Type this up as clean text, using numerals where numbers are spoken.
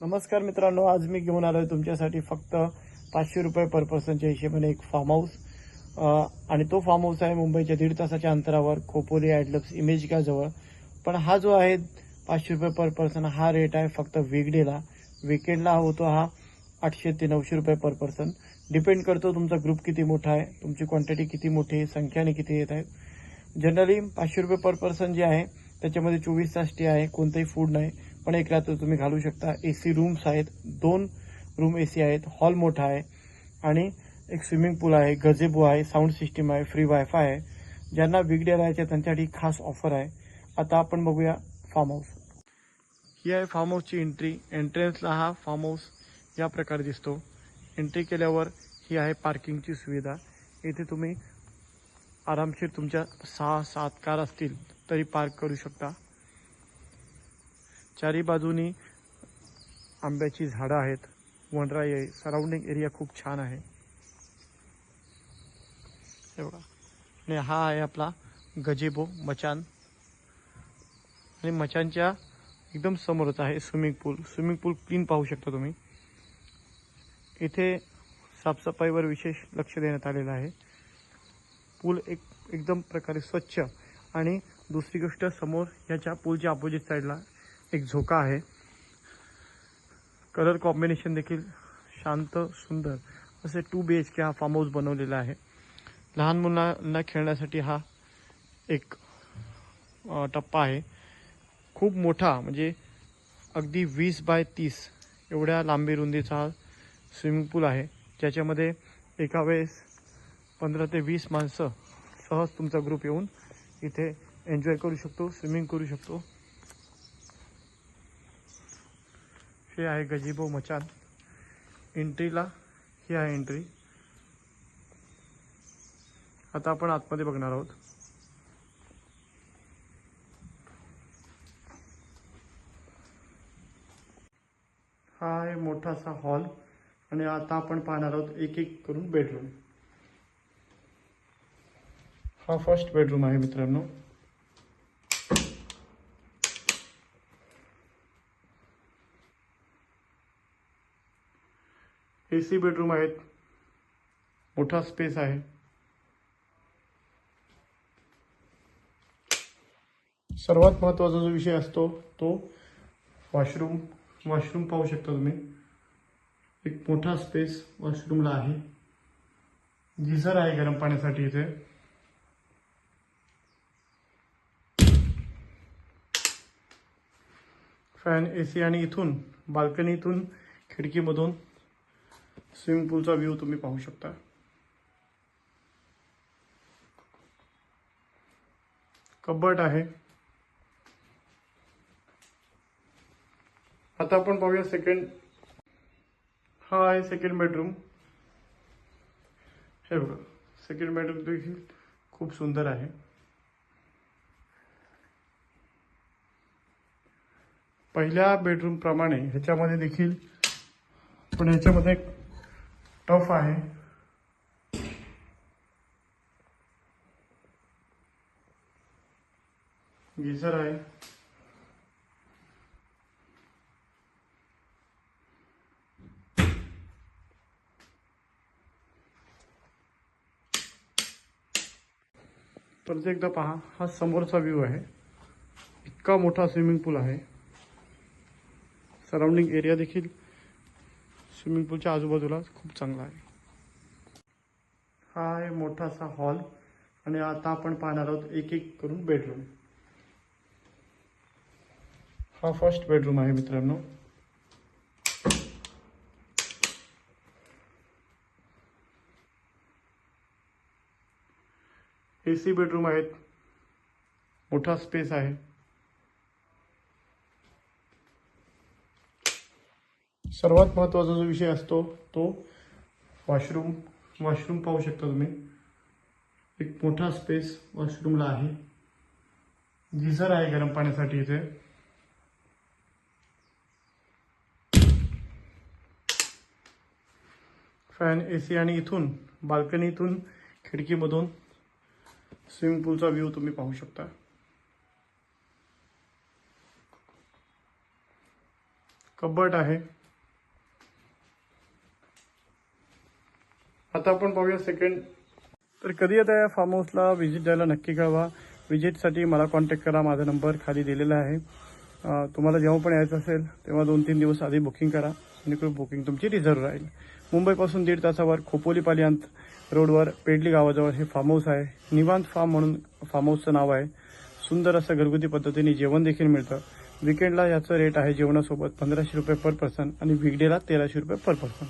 नमस्कार मित्रांनो, आज मी घेऊन आलोय तुमच्यासाठी फक्त 500 रुपये पर पर्सनच्या हिशेबाने एक फार्म हाऊस. आणि तो फार्म हाऊस आहे मुंबईच्या 1.5 तासाच्या अंतरावर खोपोली ॲडलप्स इमेजिका जवळ. पण हा जो आहे 500 रुपये पर पर्सन हा रेट आहे फक्त वीकडेला. वीकेंडला होतो हा 800 ते 900 रुपये पर पर्सन. डिपेंड करतो तुमचा ग्रुप किती मोठा आहे, तुमची क्वांटिटी किती मोठी आहे, संख्याने किती येत आहेत. जनरली 500 रुपये पर पर्सन जे आहे त्याच्यामध्ये 24 तास स्टे आहे, कोणतंही फूड नाही, पण एक रात्र तुम्ही घालू शकता. AC रूम्स आहेत, 2 रूम AC आहेत, हॉल मोठा आहे आणि एक स्विमिंग पूल आहे, गझेबो आहे, साऊंड सिस्टीम आहे, फ्री वायफाय आहे. ज्यांना वीकडे राहायचे त्यांच्यासाठी खास ऑफर आहे. आता आपण बघूया फार्म हाऊस. ही आहे फार्म हाऊसची एंट्री. एंट्रन्सला हा फार्म हाऊस या प्रकारे दिसतो. एंट्री केल्यावर ही आहे पार्किंगची सुविधा. इथे तुम्ही आरामशीर तुमच्या 6-7 कार असतील तरी पार्क करू शकता. चारी बाजूनी आंब्याची झाडं आहेत, वनराई आहे, सराउंडिंग एरिया खूप छान आहे. हे बघा, आणि हा आहे आपला गजेबो मचान. आणि मचानच्या एकदम समोरच आहे स्विमिंग पूल. स्विमिंग पूल क्लीन पाहू शकता तुम्ही. इथे साफसफाईवर विशेष लक्ष देण्यात आलेलं आहे. पूल एकदम प्रकारे स्वच्छ. आणि दुसरी गोष्ट, समोर याच्या पूलच्या अपोजिट साईडला एक झोका आहे. कलर कॉम्बिनेशन देखील शांत सुंदर असे 2 BHK हा फार्म हाऊस बनवलेला आहे. लहान मुलांना खेळण्यासाठी हा एक टप्पा आहे. खूप मोठा, म्हणजे अगदी 20 बाय 30 एवढ्या लांबी रुंदीचा हा स्विमिंग पूल आहे, ज्याच्यामध्ये एका वेळेस 15 ते 20 माणसं सहज तुमचा ग्रुप येऊन इथे एन्जॉय करू शकतो, स्विमिंग करू शकतो. हे आहे गजिबो मचान. एंट्रीला ही आहे एंट्री. आता आपण आतमध्ये बघणार आहोत. हा आहे मोठासा हॉल. आणि आता आपण पाहणार आहोत एक एक करून बेडरूम. हा फर्स्ट बेडरूम आहे मित्रांनो. AC बेडरूम आहेत, मोठा स्पेस आहे. सर्वात महत्त्वाचा जो विषय असतो तो वॉशरूम. वॉशरूम पाहू शकता तुम्ही. एक मोठा स्पेस वॉशरूमला आहे. गीझर आहे गरम पाण्यासाठी इथे. फॅन, AC आणि इथून बाल्कनीतून खिडकीमधून स्विमिंग पूलचा व्ह्यू तुम्ही पाहू शकता. कबर्ड आहे. आता आपण पाहूया सेकंड. हा आहे सेकंड बेडरूम. हे बघा, सेकंड बेडरूम देखील खूप सुंदर आहे. पहिल्या बेडरूम प्रमाणे ह्याच्यामध्ये देखील, पण ह्याच्यामध्ये टफ आहे. गीझर आहे. परत एकदा पहा, हा समोरचा व्ह्यू आहे. इतका मोठा स्विमिंग पूल आहे. सराउंडिंग एरिया देखील स्विमिंग पूलच्या आजूबाजूला खूप चांगला आहे. हा आहे मोठासा हॉल. आणि आता आपण पाहणार आहोत एक एक करून बेडरूम. हा फर्स्ट बेडरूम आहे मित्रांनो. AC बेडरूम आहेत, मोठा स्पेस आहे. सर्वात महत्त्वाचा जो विषय असतो तो वॉशरूम. वॉशरूम पाहू शकता तुम्ही. एक मोठा स्पेस वॉशरूमला आहे. गीझर आहे गरम पाण्यासाठी इथे. फॅन, AC आणि इथून बाल्कनीतून खिडकीमधून स्विमिंग पूलचा व्ह्यू तुम्ही पाहू शकता. कबट आहे. आता आपण पाहूया सेकंड. तर कधी येता या फार्म हाऊसला व्हिजिट द्यायला नक्की कळवा. व्हिजिटसाठी मला कॉन्टॅक्ट करा. माझा नंबर खाली दिलेला आहे. तुम्हाला जेव्हा पण यायचं असेल तेव्हा 2-3 दिवस आधी बुकिंग करा आणि बुकिंग तुमची रिझर्व राहील. मुंबईपासून 1.5 तासावर खोपोली रोडवर पेडली गावाजवळ हे फार्म हाऊस आहे. निवांत फार्म म्हणून फार्म हाऊसचं नाव आहे. सुंदर असं घरगुती पद्धतीने जेवण देखील मिळतं. विकेंडला याचं रेट आहे जेवणासोबत 1500 रुपये पर पर्सन आणि वीकडेला 1300 रुपये पर पर्सन.